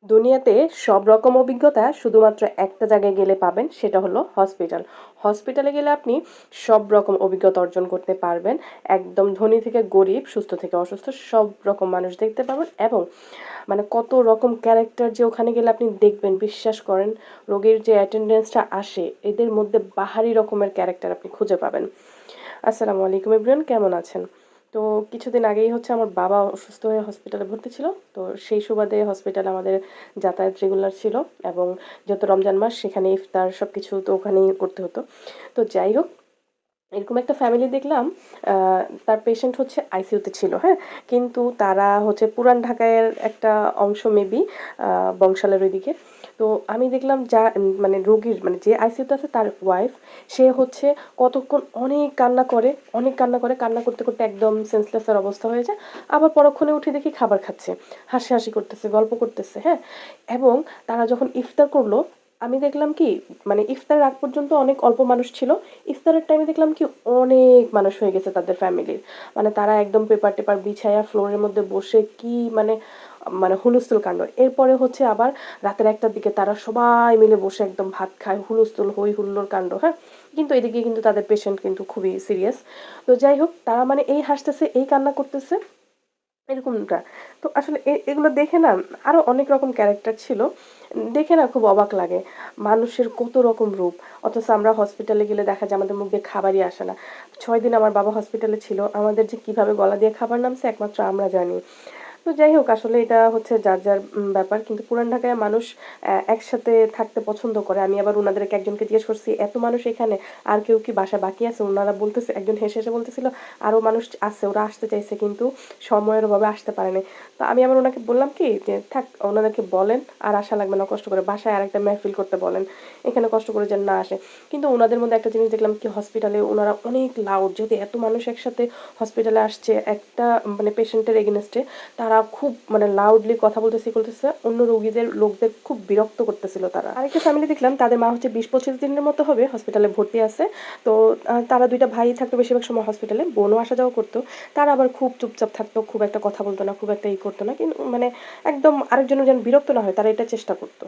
দুনিয়াতে সব রকম অভিজ্ঞতা শুধুমাত্র একটা জায়গায় গেলে পাবেন, সেটা হলো হসপিটাল। হসপিটালে গেলে আপনি সব রকম অভিজ্ঞতা অর্জন করতে পারবেন। একদম ধনী থেকে গরিব, সুস্থ থেকে অসুস্থ সব রকম মানুষ দেখতে পাবেন এবং মানে কত রকম ক্যারেক্টার যে ওখানে গেলে আপনি দেখবেন, বিশ্বাস করেন রোগীর যে অ্যাটেন্ডেন্সটা আসে এদের মধ্যে বাহারি রকমের ক্যারেক্টার আপনি খুঁজে পাবেন। আসসালামু আলাইকুম এভরিওয়ান, কেমন আছেন? তো কিছুদিন আগেই হচ্ছে আমার বাবা অসুস্থ হয়ে হসপিটালে ভর্তি ছিল। তো সেই সুবাদে হসপিটালে আমাদের যাতায়াত রেগুলার ছিল এবং যেহেতু রমজান মাস সেখানে ইফতার সবকিছু তো ওখানেই করতে হতো। তো যাই হোক, এরকম একটা ফ্যামিলি দেখলাম। তার পেশেন্ট হচ্ছে আইসিইউতে ছিল, হ্যাঁ? কিন্তু তারা হচ্ছে পুরান ঢাকায়ের একটা অংশ মেবি বংশালের ওইদিকে। তো আমি দেখলাম মানে রোগীর মানে যে আইসিইউতে আছে তার ওয়াইফ, সে হচ্ছে কতক্ষণ অনেক কান্না করে, অনেক কান্না করে, কান্না করতে, করতে একদম সেন্সলেস এর অবস্থা হয়ে যায়। আবার পরক্ষণে উঠে দেখি খাবার খাচ্ছে, হাসাহাসি করতেছে, গল্প করতেছে, হ্যাঁ? এবং তারা যখন ইফতার করলো, আমি দেখলাম কি মানে ইফতারের আগ পর্যন্ত অনেক অল্প মানুষ ছিল। ইফতারের টাইমে দেখলাম কি অনেক মানুষ হয়ে গেছে তাদের ফ্যামিলির। মানে তারা একদম পেপার-টেপার বিছায়া ফ্লোরের মধ্যে বসে কি মানে মানে হুলস্থুল কাণ্ড। এরপরে হচ্ছে আবার রাতের ১টার দিকে তারা সবাই মিলে বসে একদম ভাত খায়, হুলস্থুল হই হুল্লোড় কাণ্ড, হ্যাঁ? কিন্তু এদিকে কিন্তু তাদের পেশেন্ট কিন্তু খুবই সিরিয়াস। তো যাই হোক, তারা মানে এই হাসতেছে, এই কান্না করতেছে, এরকমটা। তো আসলে এগুলো দেখে না আরো অনেক রকম ক্যারেক্টার ছিল। দেখে না খুব অবাক লাগে। মানুষের কত রকম রূপ। অথচ আমরা হসপিটালে গেলে দেখা যায় আমাদের মুখ দিয়ে খাবারই আসে না। ৬ দিন আমার বাবা হসপিটালে ছিল। আমাদের যে কিভাবে গলা দিয়ে খাবার নামছে একমাত্র আমরা জানি। তো যাই হোক, আসলে এটা হচ্ছে যার ব্যাপার। কিন্তু পুরান ঢাকায় মানুষ একসাথে থাকতে পছন্দ করে। আমি আবার উনাদেরকে একজনকে জিজ্ঞেস করছি, "এত মানুষ এখানে, আর কেউ কি বাসায় বাকি আছে?" উনারা বলতেছে, একজন হেসে, হেসে বলতেছিল, "আরো মানুষ আছে, ওরা আসতে চাইছে কিন্তু সময়ের অভাবে আসতে পারে নাই।" তো আমি আবার উনাকে বললাম কি যে, "থাক, ওনাদেরকে বলেন আর আসা লাগবে না কষ্ট করে। বাসায় আরেকটা মেহফিল করতে বলেন। এখানে কষ্ট করে যেন না আসে।" কিন্তু উনাদের মধ্যে একটা জিনিস দেখলাম কি, হসপিটালে উনারা অনেক লাউড। যেহেতু এত মানুষ একসাথে হসপিটালে আসছে একটা মানে পেশেন্টের এগেইনস্টে, তারা খুব মানে লাউডলি কথা বলতেছে, অন্য রোগীদের লোকদের খুব বিরক্ত করতেছিল তারা। আরেকটা ফ্যামিলি দেখলাম, তাদের মা হচ্ছে ২০-২৫ দিনের মতো হবে হসপিটালে ভর্তি আছে। তো তারা ২ টা ভাই থাকতো বেশিরভাগ সময় হসপিটালে, বোনও আসা যাওয়া করতো। তারা আবার খুব চুপচাপ থাকতো, খুব একটা কথা বলতো না, খুব একটা করতো না। কিন্তু মানে একদম আরেকজনের যেন বিরক্ত না হয় তারা এটা চেষ্টা করতো।